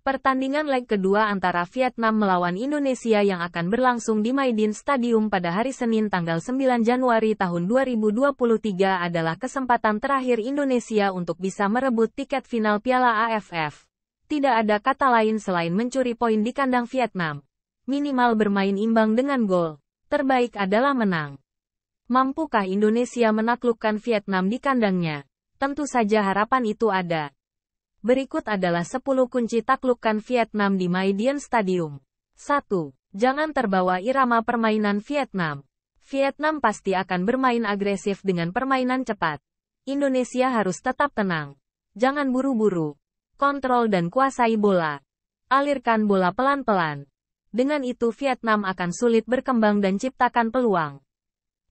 Pertandingan leg kedua antara Vietnam melawan Indonesia yang akan berlangsung di Maidin Stadium pada hari Senin tanggal 9 Januari tahun 2023 adalah kesempatan terakhir Indonesia untuk bisa merebut tiket final Piala AFF. Tidak ada kata lain selain mencuri poin di kandang Vietnam. Minimal bermain imbang dengan gol. Terbaik adalah menang. Mampukah Indonesia menaklukkan Vietnam di kandangnya? Tentu saja harapan itu ada. Berikut adalah 10 kunci taklukkan Vietnam di Maidin Stadium. 1. Jangan terbawa irama permainan Vietnam. Vietnam pasti akan bermain agresif dengan permainan cepat. Indonesia harus tetap tenang. Jangan buru-buru. Kontrol dan kuasai bola. Alirkan bola pelan-pelan. Dengan itu Vietnam akan sulit berkembang dan ciptakan peluang.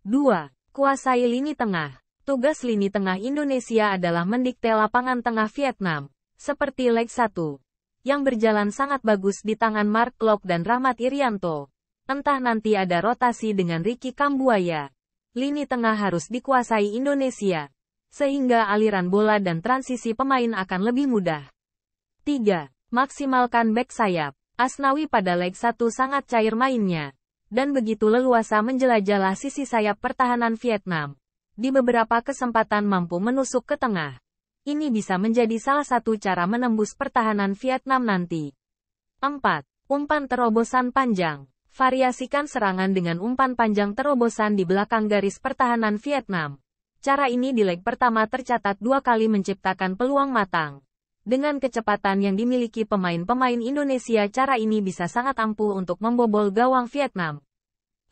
2. Kuasai lini tengah. Tugas lini tengah Indonesia adalah mendikte lapangan tengah Vietnam. Seperti leg 1, yang berjalan sangat bagus di tangan Mark Klok dan Rahmat Irianto. Entah nanti ada rotasi dengan Ricky Kambuaya. Lini tengah harus dikuasai Indonesia, sehingga aliran bola dan transisi pemain akan lebih mudah. 3. Maksimalkan bek sayap. Asnawi pada leg 1 sangat cair mainnya, dan begitu leluasa menjelajah sisi sayap pertahanan Vietnam. Di beberapa kesempatan mampu menusuk ke tengah. Ini bisa menjadi salah satu cara menembus pertahanan Vietnam nanti. 4. Umpan terobosan panjang. Variasikan serangan dengan umpan panjang terobosan di belakang garis pertahanan Vietnam. Cara ini di leg pertama tercatat 2 kali menciptakan peluang matang. Dengan kecepatan yang dimiliki pemain-pemain Indonesia, cara ini bisa sangat ampuh untuk membobol gawang Vietnam.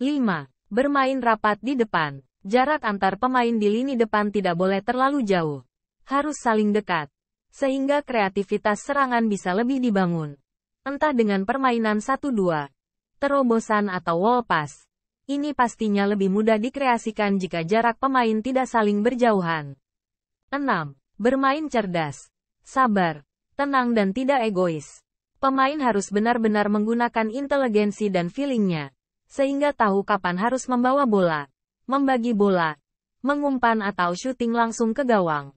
5. Bermain rapat di depan. Jarak antar pemain di lini depan tidak boleh terlalu jauh. Harus saling dekat, sehingga kreativitas serangan bisa lebih dibangun. Entah dengan permainan 1-2, terobosan atau wall pass. Ini pastinya lebih mudah dikreasikan jika jarak pemain tidak saling berjauhan. 6. Bermain cerdas, sabar, tenang dan tidak egois. Pemain harus benar-benar menggunakan inteligensi dan feelingnya, sehingga tahu kapan harus membawa bola, membagi bola, mengumpan atau syuting langsung ke gawang.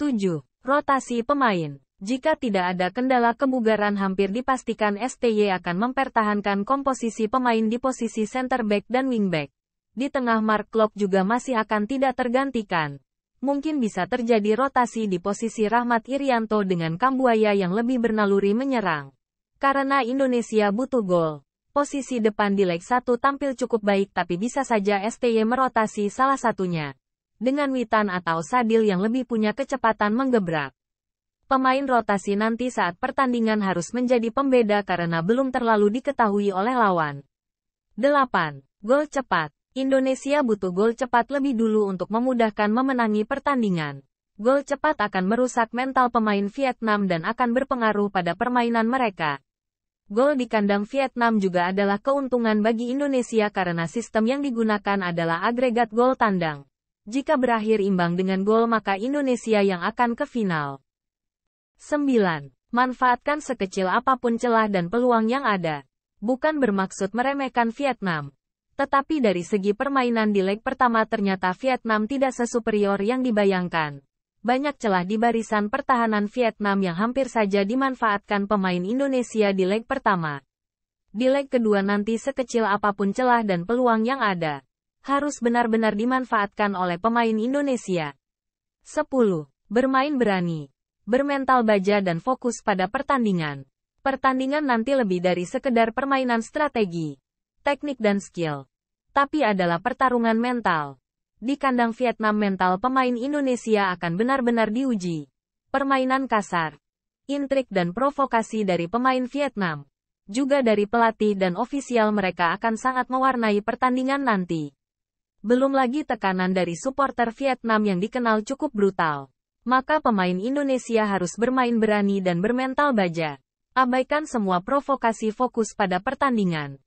7. Rotasi pemain. Jika tidak ada kendala kebugaran, hampir dipastikan STY akan mempertahankan komposisi pemain di posisi center back dan wingback. Di tengah Mark Klok juga masih akan tidak tergantikan. Mungkin bisa terjadi rotasi di posisi Rahmat Irianto dengan Kambuaya yang lebih bernaluri menyerang. Karena Indonesia butuh gol. Posisi depan di leg 1 tampil cukup baik, tapi bisa saja STY merotasi salah satunya dengan Witan atau Sadil yang lebih punya kecepatan menggebrak. Pemain rotasi nanti saat pertandingan harus menjadi pembeda karena belum terlalu diketahui oleh lawan. 8. Gol cepat. Indonesia butuh gol cepat lebih dulu untuk memudahkan memenangi pertandingan. Gol cepat akan merusak mental pemain Vietnam dan akan berpengaruh pada permainan mereka. Gol di kandang Vietnam juga adalah keuntungan bagi Indonesia karena sistem yang digunakan adalah agregat gol tandang. Jika berakhir imbang dengan gol, maka Indonesia yang akan ke final. 9. Manfaatkan sekecil apapun celah dan peluang yang ada. Bukan bermaksud meremehkan Vietnam. Tetapi dari segi permainan di leg pertama ternyata Vietnam tidak sesuperior yang dibayangkan. Banyak celah di barisan pertahanan Vietnam yang hampir saja dimanfaatkan pemain Indonesia di leg pertama. Di leg kedua nanti sekecil apapun celah dan peluang yang ada, harus benar-benar dimanfaatkan oleh pemain Indonesia. 10. Bermain berani, bermental baja dan fokus pada pertandingan. Pertandingan nanti lebih dari sekedar permainan strategi, teknik dan skill, tapi adalah pertarungan mental. Di kandang Vietnam mental pemain Indonesia akan benar-benar diuji. Permainan kasar, intrik dan provokasi dari pemain Vietnam, juga dari pelatih dan ofisial mereka akan sangat mewarnai pertandingan nanti. Belum lagi tekanan dari supporter Vietnam yang dikenal cukup brutal. Maka pemain Indonesia harus bermain berani dan bermental baja. Abaikan semua provokasi, fokus pada pertandingan.